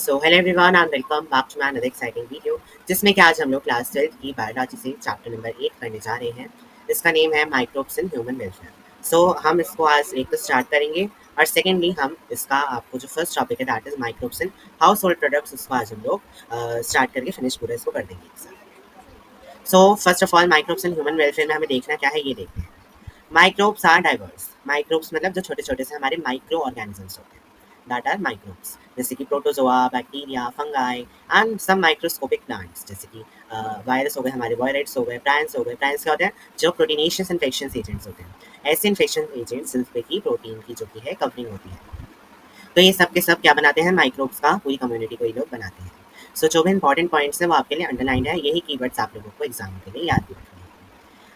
So hello everyone and welcome back to my another exciting video जिसमें कि आज हम लोग क्लास 12 की बायोलॉजी से चैप्टर नंबर 8 करने जा रहे हैं। इसका नेम है माइक्रोब्स इन ह्यूमन वेलफेयर। सो हम इसको आज एक तो स्टार्ट करेंगे और सेकेंडली हम इसका आपको जो फर्स्ट टॉपिक है that is microbes in house hold products, उसको आज हम लोग स्टार्ट करके फिनिश पूरा इसको कर देंगे एक साथ। So first of all microbes in human welfare में हमें देखना क्या है, ये देखते हैं। Microbes are diverse. माइक्रोब्स मतलब जो छोटे छोटे से हमारे माइक्रो ऑर्गेनिजम्स होते हैं दैट आर माइक्रोब्स, जैसे कि protozoa, bacteria, fungi and some microscopic plants, जैसे कि वायरस हो गए, हमारे वायरस हो गए, प्रायंस हो गए। प्रायंस क्या होते हैं? जो प्रोटीनेशियस इन्फेक्शन एजेंट्स होते हैं। ऐसे इन्फेक्शन एजेंट्स जिन पे की प्रोटीन की जो की है कवरिंग होती है। तो ये सब के सब क्या बनाते हैं? माइक्रोब्स का पूरी कम्युनिटी को ये लोग बनाते हैं। सो जो भी इंपॉर्टेंट पॉइंट्स हैं वो आपके लिए अंडरलाइन है, यही कीवर्ड्स आप लोगों को एग्जाम के लिए याद भी रखने हैं।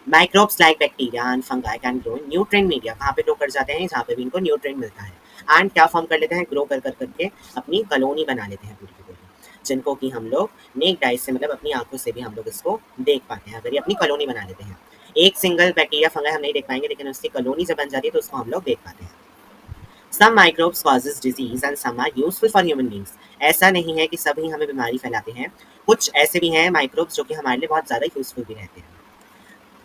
Microbes like bacteria and fungi can grow in nutrient media. कहाँ पे ग्रो कर जाते हैं? जहाँ पे भी इनको न्यूट्रिएंट मिलता है। एंड क्या फॉर्म कर लेते हैं? ग्रो कर कर करके अपनी कॉलोनी बना लेते हैं पूरी की पूरी, जिनको कि हम लोग नेक्ड आइज से मतलब अपनी आंखों से भी हम लोग इसको देख पाते हैं। अगर ये अपनी कॉलोनी बना लेते हैं, एक सिंगल बैक्टीरिया फंगाई हम नहीं देख पाएंगे, लेकिन उसकी कॉलोनी जब बन जाती है तो उसको हम लोग देख पाते हैं। Some microbes causes disease and some are useful for human beings. ऐसा नहीं है कि सभी हमें बीमारी फैलाते हैं, कुछ ऐसे भी हैं माइक्रोब्स जो कि हमारे लिए बहुत ज़्यादा यूजफुल भी रहते हैं।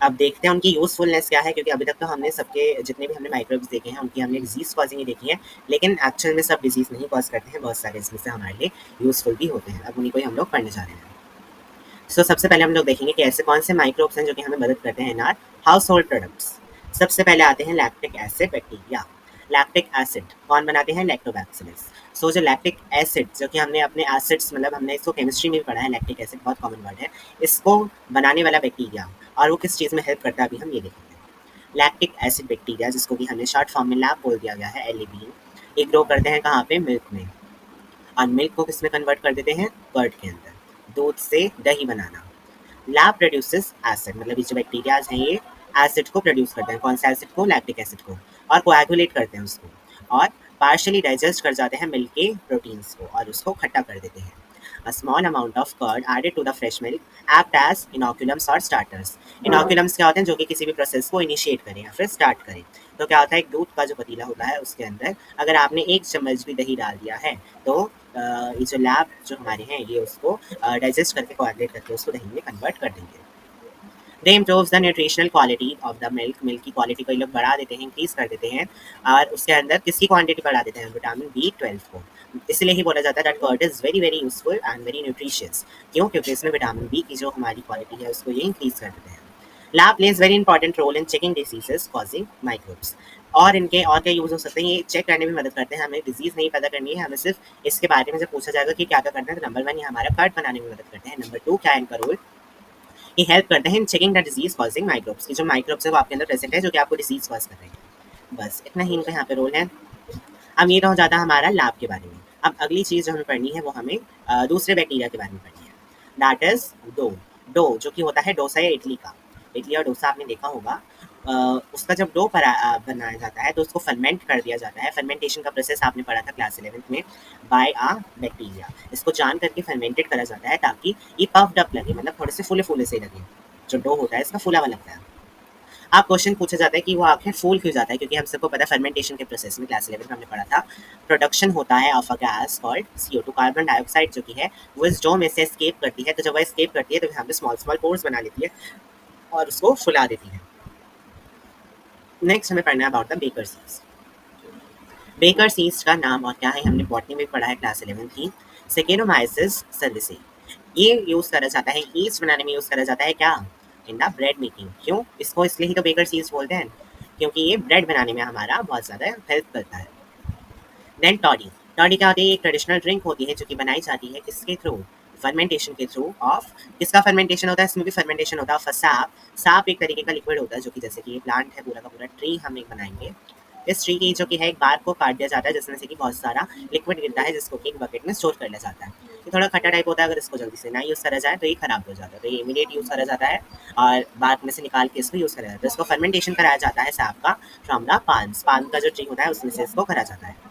अब देखते हैं उनकी यूज़फुलनेस क्या है, क्योंकि अभी तक तो हमने सबके जितने भी हमने माइक्रोब्स देखे हैं उनकी हमने डिजीज़ कॉजिंग ही देखी है, लेकिन एक्चुअल में सब डिजीज़ नहीं कॉज करते हैं, बहुत सारे इसमें से हमारे लिए यूज़फुल भी होते हैं। अब उन्हीं को ही हम लोग पढ़ने जा रहे हैं। सो सबसे पहले हम लोग देखेंगे कि ऐसे कौन से माइक्रोब्स हैं जो कि हमें मदद करते हैं इन आर हाउस होल्ड प्रोडक्ट्स। सबसे पहले आते हैं lactic acid bacteria. Lactic acid कौन बनाते हैं? लैक्टोबैसिलस। सो जो लैक्टिक एसिड जो कि हमने अपने एसिड्स मतलब हमने इसको केमिस्ट्री में भी पढ़ा है, लैक्टिक एसिड बहुत कॉमन वर्ड है, इसको बनाने वाला बैक्टीरिया, और वो किस चीज़ में हेल्प करता है अभी हम ये देखेंगे। लैक्टिक एसिड बैक्टीरिया, जिसको कि हमने शॉर्ट फॉर्म में लैब बोल दिया गया है, एलएबी, ये ग्रो करते हैं कहाँ पे? मिल्क में। और मिल्क को किस में कन्वर्ट कर देते हैं? कर्ड के अंदर, दूध से दही बनाना। लैब प्रोड्यूसेस एसिड, मतलब ये जो बैक्टीरियाज हैं ये एसिड को प्रोड्यूस करते हैं। कौन सा एसिड को? लैक्टिक एसिड को। और कोएगुलेट करते हैं उसको, और पार्शियली डाइजेस्ट कर जाते हैं मिल्क के प्रोटीन्स को और उसको खट्टा कर देते हैं। A small amount of curd added to the fresh milk act as inoculums or starters. Inoculums क्या होते हैं? जो कि किसी भी प्रोसेस को इनिशिएट करें या फिर स्टार्ट करें। तो क्या होता है? एक दूध का जो पतीला होता है उसके अंदर अगर आपने एक चम्मच भी दही डाल दिया है तो ये जो लैब जो हमारे हैं ये उसको डाइजेस्ट करके कोएगुलेट करके उसको दही में कन्वर्ट कर देंगे। They improves the nutritional quality of the milk. Milk की क्वालिटी को ये लोग बढ़ा देते हैं, इंक्रीज कर देते हैं, और उसके अंदर किसकी क्वांटिटी बढ़ा देते हैं? विटामिन B12 को। इसलिए ही बोला जाता है that curd is very very useful and very nutritious. क्यों? क्योंकि इसमें विटामिन बी की जो हमारी क्वालिटी है उसको ये इंक्रीज कर देते हैं। Lab plays very important role in checking diseases causing microbes. और इनके और क्या यूज हो सकते हैं? ये चेक करने में मदद करते हैं। हमें डिजीज नहीं पता करनी है, हमें सिर्फ इसके बारे में जब पूछा जाएगा कि क्या क्या करना है, तो नंबर 1 ये हमारा कार्ड बनाने में मदद करते हैं। नंबर 2 क्या है इनका रोल? ये हेल्प करते हैं इन checking the disease causing microbes, की जो माइक्रोब्स है वो आपके अंदर प्रेजेंट है जो कि आपको डिजीज कॉज कर रहे हैं। बस इतना ही इनका यहाँ पे रोल है। अब ये तो हो जाता है हमारा लैब के बारे में। अब अगली चीज़ जो हमें पढ़नी है वो हमें दूसरे बैक्टीरिया के बारे में पढ़नी है, दैट इज डो। डो जो कि होता है डोसा या इडली का। इडली और डोसा आपने देखा होगा। उसका जब डो बनाया जाता है तो उसको फर्मेंट कर दिया जाता है। फर्मेंटेशन का प्रोसेस आपने पढ़ा था क्लास 11th में, बाय आ बैक्टीरिया। इसको जान करके फर्मेंटेड करा जाता है ताकि ये पफ्ड अप लगे, मतलब थोड़े से फूले फूले से लगे। जो डो होता है इसका फूला हुआ लगता है। अब क्वेश्चन पूछा जाता है कि वो आखिर फूल क्यों जाता है, क्योंकि हम सबको पता है फर्मेंटेशन के प्रोसेस में क्लास 11 में हमने पढ़ा था, प्रोडक्शन होता है of a gas called CO2, carbon dioxide जो कि है वो इस डो में से एस्केप करती है। तो जब वह एस्केप करती है तो यहाँ पे स्मॉल स्मॉल पोर्स बना लेती है और उसको फुला देती है। नेक्स्ट हमें पढ़ना है about the baker seeds. Baker seeds का नाम और क्या है हमने बॉटनी में पढ़ा है क्लास 11 की, सेकेरोमाइसिस सर्विसेई। ये यूज़ करा जाता है, ईस्ट बनाने में यूज़ करा जाता है क्या? In the bread making. क्यों? इसको इसलिए ही तो बेकर सीड्स बोलते हैं, क्योंकि ये ब्रेड बनाने में हमारा बहुत ज़्यादा हेल्प करता है। Then toddy. टॉडी क्या होती है? एक ट्रेडिशनल ड्रिंक होती है जो कि बनाई जाती है किसके थ्रू? फर्मेंटेशन के थ्रू ऑफ, किसका फर्मेंटेशन होता है? इसमें भी फर्मेंटेशन होता है ऑफ साप। साप एक तरीके का लिक्विड होता है जो कि जैसे कि ये प्लांट है पूरा का पूरा ट्री हम एक बनाएंगे, इस ट्री की जो कि है एक बार को काट दिया जाता है जिसमें से कि बहुत सारा लिक्विड गिरता है जिसको कि एक बकेट में स्टोर कर लिया जाता है। ये थोड़ा खट्टा टाइप होता है, अगर इसको जल्दी से ना यूज़ करा जाए तो ये खराब हो जाता है, तो ये इमीडिएट यूज़ करा जाता है और बाद में से निकाल के इसको यूज़ करा जाता है। इसको फर्मेंटेशन कराया जाता है साप का फ्रॉम द पान्स। पान का जो ट्री होता है उसमें से इसको करा जाता है।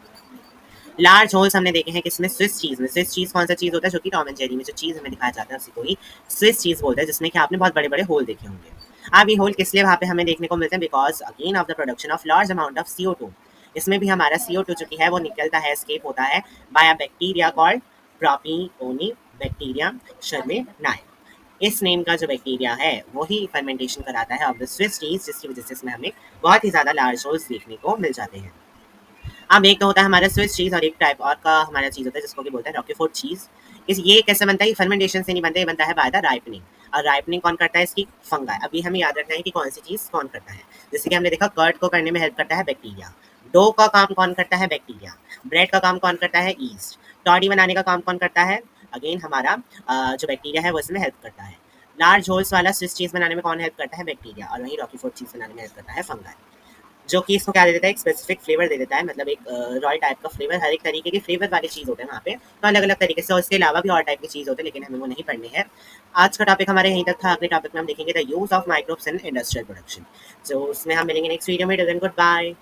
लार्ज होल्स हमने देखे हैं किसमें? स्विस चीज़ में। स्विस चीज़ कौन सा चीज़ होता है? जो कि टॉम एंड जेरी में जो चीज़ हमें दिखाया जाता है उसी को ही स्विस चीज़ बोलते हैं, जिसमें कि आपने बहुत बड़े बड़े होल देखे होंगे। अब ये होल किस लिए वहाँ पे हमें देखने को मिलते हैं? Because again of the production of large amount of CO2। इसमें भी हमारा CO2 जो कि है वो निकलता है, एस्केप होता है by a bacteria called propionibacteria shermanii. इस नेम का जो बैक्टीरिया है वही फर्मेंटेशन कराता है ऑफ द स्विस चीज, जिसकी वजह से इसमें हमें बहुत ही ज़्यादा लार्ज होल्स देखने को मिल जाते हैं। अब एक तो होता है हमारा स्विस चीज़ और एक टाइप और का हमारा चीज़ होता है जिसको कि बोलते हैं रॉकीफोर्ड चीज़। इस ये कैसे बनता है? ये फर्मेंटेशन से नहीं बनता, ये बनता है बाय द राइपनिंग। और राइपनिंग कौन करता है? इसकी फंगाई। अभी हमें याद रखना है कि कौन सी चीज़ कौन करता है। जैसे कि हमने देखा कर्ड को करने में हेल्प करता है बैक्टीरिया, डो का काम कौन करता है? बैक्टीरिया, ब्रेड का काम कौन करता है? ईस्ट, टॉडी बनाने का काम कौन करता है? अगेन हमारा जो बैक्टीरिया है वो इसमें हेल्प करता है। लार्ज होल्स वाला स्विस चीज़ बनाने में कौन हेल्प करता है? बैक्टीरिया। और वहीं रॉकीफोर्ड चीज़ बनाने में हेल्प करता है फंगाई, जो कि इसको क्या दे देता है? एक स्पेसिफिक फ्लेवर दे देता है, मतलब एक रॉयल टाइप का फ्लेवर। हर एक तरीके के फ्लेवर वाली चीज़ होते हैं वहाँ पे, तो अलग अलग तरीके से, और इसके अलावा भी और टाइप की चीज़ होते हैं, लेकिन हमें वो नहीं पढ़ने हैं। आज का टॉपिक हमारे यहीं तक था। अगले टॉपिक में हम देखेंगे the use of microbes in industrial production. तो उसमें हम मिलेंगे नेक्स्ट वीडियो में। Till then good bye.